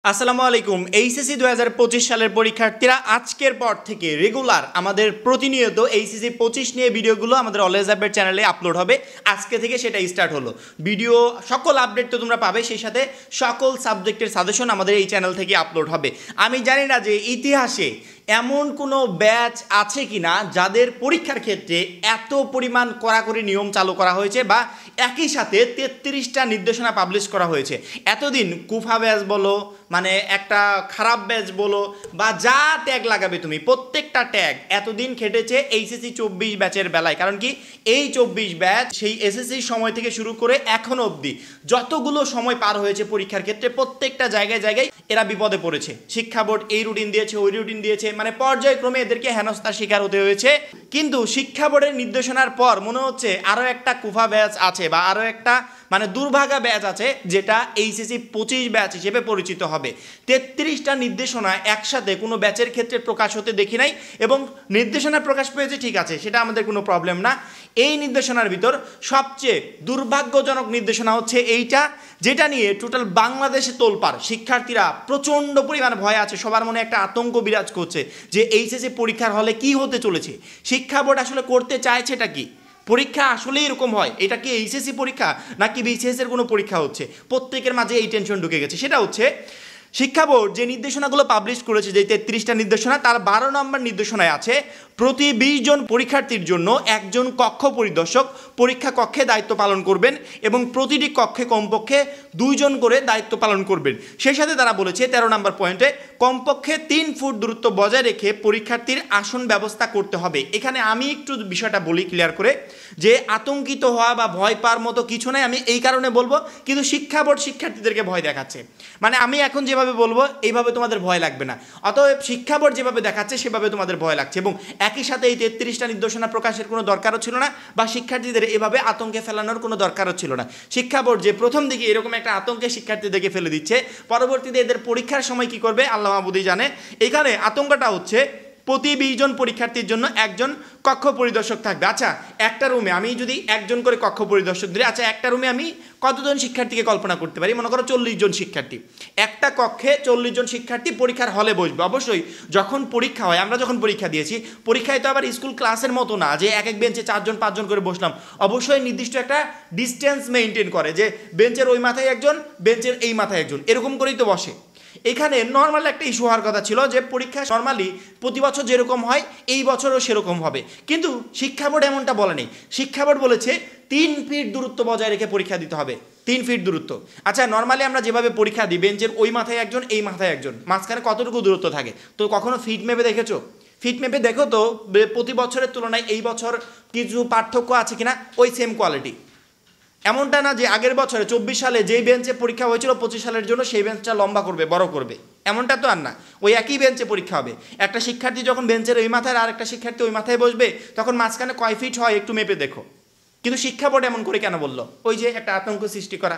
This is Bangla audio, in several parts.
আসসালামু আলাইকুম। এইচএসসি 2025 সালের পরীক্ষার্থীরা আজকের পর থেকে রেগুলার আমাদের প্রতিনিয়ত এইচএসসি 25 নিয়ে ভিডিওগুলো আমাদের অলওয়েজ আপডেট চ্যানেলে আপলোড হবে। আজকে থেকে সেটা স্টার্ট হলো। ভিডিও সকল আপডেট তো তোমরা পাবে, সেই সাথে সকল সাবজেক্টের সাজেশন আমাদের এই চ্যানেল থেকে আপলোড হবে। আমি জানি না যে ইতিহাসে এমন কোনো ব্যাচ আছে কি না যাদের পরীক্ষার ক্ষেত্রে এত পরিমাণ কড়াকড়ি নিয়ম চালু করা হয়েছে বা একই সাথে 33টা নির্দেশনা পাবলিশ করা হয়েছে। এতদিন কুফা ব্যাচ বলো, মানে একটা খারাপ ব্যাচ বলো বা যা ট্যাগ লাগাবে তুমি, প্রত্যেকটা ট্যাগ এতদিন খেটেছে এইচএসসি 24 ব্যাচের বেলায়। কারণ কি, এই 24 ব্যাচ সেই এসএসসির সময় থেকে শুরু করে এখনো অবধি যতগুলো সময় পার হয়েছে পরীক্ষার ক্ষেত্রে প্রত্যেকটা জায়গায় জায়গায় এরা বিপদে পড়েছে। শিক্ষা বোর্ড এই রুটিন দিয়েছে, ওই রুটিন দিয়েছে, মানে পর্যায়ক্রমে এদেরকে হেনস্থার শিকার হতে হয়েছে। কিন্তু শিক্ষা বোর্ডের নির্দেশনার পর মনে হচ্ছে আরও একটা কুফা ব্যাচ আছে বা আরও একটা মানে দুর্ভাগা ব্যাচ আছে, যেটা এইচএসসি 25 ব্যাচ হিসেবে পরিচিত হবে। 33টা নির্দেশনা একসাথে কোনো ব্যাচের ক্ষেত্রে প্রকাশ হতে দেখি নাই, এবং নির্দেশনা প্রকাশ পেয়েছে ঠিক আছে, সেটা আমাদের কোনো প্রবলেম না। এই নির্দেশনার ভিতর সবচেয়ে দুর্ভাগ্যজনক নির্দেশনা হচ্ছে এইটা, যেটা নিয়ে টোটাল বাংলাদেশে তোলপাড়। শিক্ষার্থীরা প্রচণ্ড পরিমাণ ভয় আছে, সবার মনে একটা আতঙ্ক বিরাজ করছে যে এইচএসসি পরীক্ষার হলে কি হতে চলেছে। শিক্ষা বোর্ড আসলে করতে চাইছেটা কি? পরীক্ষা আসলেই এরকম হয়? এটা কি এইচএসসি পরীক্ষা নাকি বিসিএস এর কোনো পরীক্ষা হচ্ছে? প্রত্যেকের মাঝে এই টেনশন ঢুকে গেছে। সেটা হচ্ছে শিক্ষা বোর্ড যে নির্দেশনাগুলো পাবলিশ করেছে, যে 33টা নির্দেশনা, তার 12 নম্বর নির্দেশনায় আছে প্রতি 20 জন পরীক্ষার্থীর জন্য একজন কক্ষ পরিদর্শক পরীক্ষা কক্ষে দায়িত্ব পালন করবেন এবং প্রতিটি কক্ষে কমপক্ষে 2 জন করে দায়িত্ব পালন করবেন। সেই সাথে তারা বলেছে 13 নম্বর পয়েন্টে কমপক্ষে 3 ফুট দূরত্ব বজায় রেখে পরীক্ষার্থীর আসন ব্যবস্থা করতে হবে। এখানে আমি একটু বিষয়টা বলি ক্লিয়ার করে, যে আতঙ্কিত হওয়া বা ভয় পাওয়ার মতো কিছু নাই, আমি এই কারণে বলবো। কিন্তু শিক্ষা বোর্ড শিক্ষার্থীদেরকে ভয় দেখাচ্ছে, মানে আমি এখন যেভাবে বলবো এইভাবে তোমাদের ভয় লাগবে না, অতএব শিক্ষা বোর্ড যেভাবে দেখাচ্ছে সেভাবে তোমাদের ভয় লাগছে। এবং একই সাথে এই 33টা নির্দেশনা প্রকাশের কোনো দরকারও ছিল না, বা শিক্ষার্থীদের এভাবে আতঙ্কে ফেলানোর কোনো দরকারও ছিল না। শিক্ষা বোর্ড যে প্রথম দিকে এরকম একটা আতঙ্কে শিক্ষার্থীদেরকে ফেলে দিচ্ছে, পরবর্তীতে এদের পরীক্ষার সময় কি করবে আল্লাহ মাহবুদই জানে। এখানে আতঙ্কটা হচ্ছে প্রতি 20 জন পরীক্ষার্থীর জন্য একজন কক্ষ পরিদর্শক থাকবে। আচ্ছা, একটা রুমে আমি যদি একজন করে কক্ষ পরিদর্শক দিই, আচ্ছা একটা রুমে আমি কতজন শিক্ষার্থীকে কল্পনা করতে পারি? মনে করো 40 জন শিক্ষার্থী। একটা কক্ষে 40 জন শিক্ষার্থী পরীক্ষার হলে বসবে। অবশ্যই যখন পরীক্ষা হয়, আমরা যখন পরীক্ষা দিয়েছি, পরীক্ষায় তো আবার স্কুল ক্লাসের মতো না যে এক এক বেঞ্চে 4 জন 5 জন করে বসলাম। অবশ্যই নির্দিষ্ট একটা ডিস্টেন্স মেনটেন করে, যে বেঞ্চের ওই মাথায় একজন, বেঞ্চের এই মাথায় একজন, এরকম করেই তো বসে। এখানে নর্মাল একটা ইস্যু হওয়ার কথা ছিল যে পরীক্ষা নর্মালি প্রতি বছর যেরকম হয় এই বছরও সেরকম হবে, কিন্তু শিক্ষা বোর্ড এমনটা বলেনি। শিক্ষা বোর্ড বলেছে 3 ফিট দূরত্ব বজায় রেখে পরীক্ষা দিতে হবে। 3 ফিট দূরত্ব। আচ্ছা, নর্মালি আমরা যেভাবে পরীক্ষা দিই, বেঞ্চের ওই মাথায় একজন, এই মাথায় একজন, মাঝখানে কতটুকু দূরত্ব থাকে? তো কখনো ফিট মেপে দেখেছো? ফিট মেপে দেখো তো প্রতি বছরের তুলনায় এই বছর কিছু পার্থক্য আছে কিনা, ওই সেম কোয়ালিটি। এমনটা না যে আগের বছরে 24 সালে যেই বেঞ্চে পরীক্ষা হয়েছিল 25 সালের জন্য সেই বেঞ্চটা লম্বা করবে, বড় করবে, এমনটা তো আর না। ওই একই বেঞ্চে পরীক্ষা হবে। একটা শিক্ষার্থী যখন বেঞ্চের ওই মাথায় আর একটা শিক্ষার্থী ওই মাথায় বসবে, তখন মাঝখানে কয় ফিট হয় একটু মেপে দেখো। কিন্তু শিক্ষা বোর্ড এমন করে কেন বললো? ওই যে একটা আতঙ্ক সৃষ্টি করা।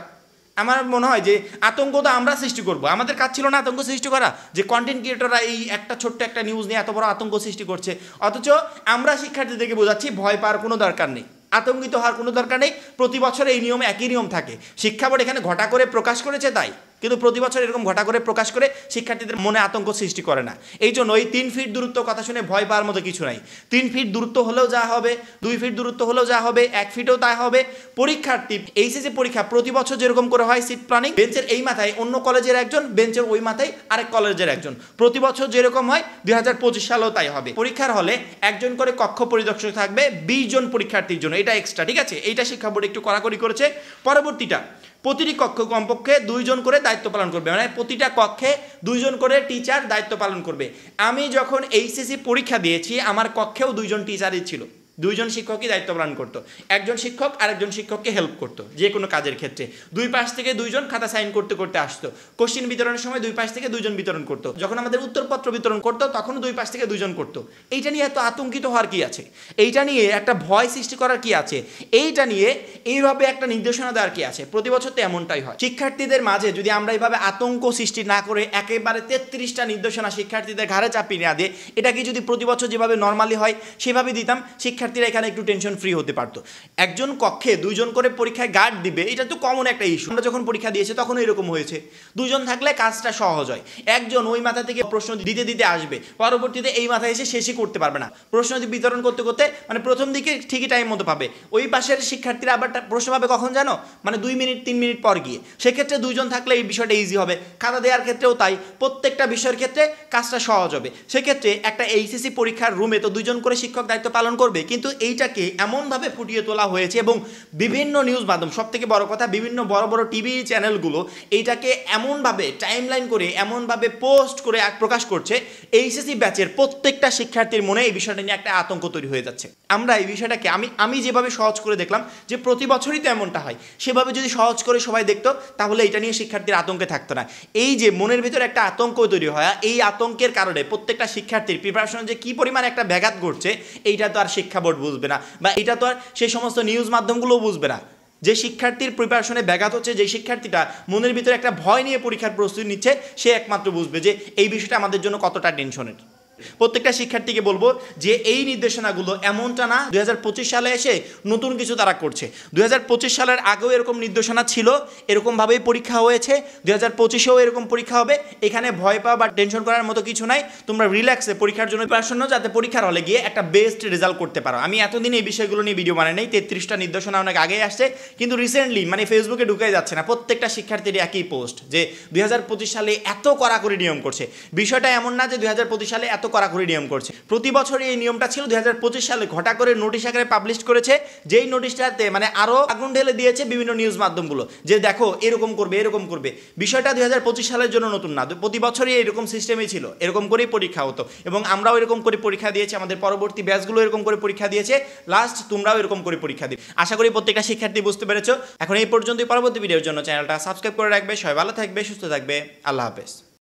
আমার মনে হয় যে আতঙ্ক তো আমরা সৃষ্টি করবো, আমাদের কাজ ছিল না আতঙ্ক সৃষ্টি করা। যে কন্টেন্ট ক্রিয়েটররা এই একটা ছোট্ট একটা নিউজ নিয়ে এত বড় আতঙ্ক সৃষ্টি করছে, অথচ আমরা শিক্ষার্থীদেরকে বোঝাচ্ছি ভয় পাওয়ার কোনো দরকার নেই, আতঙ্কিত হওয়ার কোনো দরকার নেই। প্রতি বছর এই নিয়ম, একই নিয়ম থাকে। শিক্ষা বোর্ড এখানে ঘটা করে প্রকাশ করেছে তাই, কিন্তু প্রতি বছর এরকম ঘটা করে প্রকাশ করে শিক্ষার্থীদের মনে আতঙ্ক সৃষ্টি করে না। এই জন্য ওই 3 ফিট দূরত্ব কথা শুনে ভয় পাওয়ার মতো কিছু নাই। 3 ফিট দূরত্ব হলেও যা হবে, 2 ফিট দূরত্ব হলেও যা হবে, 1 ফিটও তাই হবে। পরীক্ষার্থী এইচএসসি পরীক্ষা প্রতি বছর যেরকম করে হয় সিট প্ল্যানিং, বেঞ্চের এই মাথায় অন্য কলেজের একজন, বেঞ্চের ওই মাথায় আরেক কলেজের একজন, প্রতি বছর যেরকম হয় 2025 সালেও তাই হবে। পরীক্ষার হলে একজন করে কক্ষ পরিদর্শক থাকবে 20 জন পরীক্ষার্থীর জন্য, এটা এক্সট্রা, ঠিক আছে? এইটা শিক্ষা বোর্ড একটু কড়াকড়ি করেছে। পরবর্তীটা প্রতিটি কক্ষে কমপক্ষে 2 জন করে দায়িত্ব পালন করবে, মানে প্রতিটা কক্ষে 2 জন করে টিচার দায়িত্ব পালন করবে। আমি যখন এইচএসসি পরীক্ষা দিয়েছি আমার কক্ষেও 2 জন টিচারই ছিল, 2 জন শিক্ষকই দায়িত্ব পালন করতো। একজন শিক্ষক আরেকজন শিক্ষককে হেল্প করতো যে কোনো কাজের ক্ষেত্রে। 2 পাশ থেকে 2 জন খাতা সাইন করতে করতে আসতো। কোশ্চেন বিতরণের সময় 2 পাশ থেকে 2 জন বিতরণ করতো। যখন আমাদের উত্তরপত্র বিতরণ করতো তখন 2 পাশ থেকে 2 জন করতো। এইটা নিয়ে এত আতঙ্কিত হওয়ার কি আছে? এইটা নিয়ে একটা ভয় সৃষ্টি করার কি আছে? এইটা নিয়ে এইভাবে একটা নির্দেশনা দেওয়ার কি আছে? প্রতি বছর তো এমনটাই হয়। শিক্ষার্থীদের মাঝে যদি আমরা এইভাবে আতঙ্ক সৃষ্টি না করে একেবারে 33টা নির্দেশনা শিক্ষার্থীদের ঘাড়ে চাপিয়ে না দিয়ে, এটা কি যদি প্রতি বছর যেভাবে নর্মালি হয় সেভাবে দিতাম, শিক্ষা শিক্ষার্থীরা এখানে একটু টেনশন ফ্রি হতে পারতো। একজন কক্ষে দুইজন করে পরীক্ষায় গার্ড দিবে, এটা তো কমন একটা ইস্যু। আমরা যখন পরীক্ষা দিয়েছি তখন এরকম হয়েছে, দুজন থাকলে কাজটা সহজ হয়। একজন ওই মাথা থেকে প্রশ্ন দিতে দিতে আসবে, পরবর্তীতে এই মাথায় এসে শেষই করতে পারবে না, প্রশ্ন বিতরণ করতে করতে মানে প্রথম দিকে ঠিকই টাইম মতো পাবে, ওই পাশের শিক্ষার্থীরা আবার প্রশ্ন পাবে কখন জানো, মানে 2 মিনিট 3 মিনিট পর গিয়ে। সেক্ষেত্রে দুইজন থাকলে এই বিষয়টা ইজি হবে। খাতা দেওয়ার ক্ষেত্রেও তাই, প্রত্যেকটা বিষয়ের ক্ষেত্রে কাজটা সহজ হবে। সেক্ষেত্রে একটা এইচএসসি পরীক্ষার রুমে তো দুইজন করে শিক্ষক দায়িত্ব পালন করবে, কিন্তু এইটাকে এমনভাবে ফুটিয়ে তোলা হয়েছে এবং বিভিন্ন নিউজ মাধ্যম, সব থেকে বড় কথা বিভিন্ন বড় বড় টিভি চ্যানেলগুলো এইটাকে এমনভাবে টাইমলাইন করে এমনভাবে পোস্ট করে প্রকাশ করছে, এইচএসসি ব্যাচের প্রত্যেকটা শিক্ষার্থীর মনে এই বিষয়টা নিয়ে একটা আতঙ্ক তৈরি হয়ে যাচ্ছে। আমরা এই বিষয়টাকে আমি যেভাবে সহজ করে দেখলাম যে প্রতি বছরই তো এমনটা হয়, সেভাবে যদি সহজ করে সবাই দেখতো তাহলে এটা নিয়ে শিক্ষার্থীর আতঙ্কে থাকতো না। এই যে মনের ভিতরে একটা আতঙ্ক তৈরি হয়, এই আতঙ্কের কারণে প্রত্যেকটা শিক্ষার্থীর প্রিপারেশনে যে কী পরিমাণ একটা ব্যাঘাত ঘটছে, এইটা তো আর শিক্ষা বোর্ড বুঝবে না, বা এটা তো আর সেই সমস্ত নিউজ মাধ্যমগুলোও বুঝবে না। যে শিক্ষার্থীর প্রিপারেশনে ব্যাঘাত হচ্ছে, যে শিক্ষার্থীটা মনের ভিতরে একটা ভয় নিয়ে পরীক্ষার প্রস্তুতি নিচ্ছে, সে একমাত্র বুঝবে যে এই বিষয়টা আমাদের জন্য কতটা টেনশনের। প্রত্যেকটা শিক্ষার্থীকে বলবো যে এই নির্দেশনাগুলো এমনটা না 2025 সালে এসে নতুন কিছু তারা করছে। 2025 সালের আগেও এরকম নির্দেশনা ছিল, এরকমভাবেই পরীক্ষা হয়েছে, 2025-এও এরকম পরীক্ষা হবে। এখানে ভয় পাওয়া বা টেনশন করার মতো কিছু নাই। তোমরা রিল্যাক্সে পরীক্ষার জন্য প্রিপারেশন নাও, যাতে পরীক্ষার হলে গিয়ে একটা বেস্ট রেজাল্ট করতে পারো। আমি এতদিন এই বিষয়গুলো নিয়ে ভিডিও বানাই নাই, 33টা নির্দেশনা অনেক আগেই আসছে, কিন্তু রিসেন্টলি মানে ফেসবুকে ঢুকে যাচ্ছে না, প্রত্যেকটা শিক্ষার্থীর একই পোস্ট যে 2025 সালে এত কড়াকড়ি নিয়ম করছে। বিষয়টা এমন না যে 2025 সালে এত কড়াকড়ি নিয়ম করছে, প্রতি বছরই এই নিয়মটা ছিল। 2025 সালে ঘটা করে নোটিশ আকারে পাবলিশ করেছে, যেই নোটিশটাতে মানে আরও আগুন ঢেলে দিয়েছে বিভিন্ন নিউজ মাধ্যমগুলো যে দেখো এরকম করবে এরকম করবে। বিষয়টা 2025 সালের জন্য নতুন না, প্রতি বছরই এরকম সিস্টেমই ছিল, এরকম করেই পরীক্ষা হতো এবং আমরাও এরকম করে পরীক্ষা দিয়েছি, আমাদের পরবর্তী ব্যাচগুলো এরকম করে পরীক্ষা দিয়েছে, লাস্ট তোমরাও এরকম করে পরীক্ষা দিবে। আশা করি প্রত্যেকটা শিক্ষার্থী বুঝতে পেরেছো। এখন এই পর্যন্তই, পরবর্তী ভিডিওর জন্য চ্যানেলটা সাবস্ক্রাইব করে রাখবে। সবাই ভালো থাকবে, সুস্থ থাকবে, আল্লাহ হাফেজ।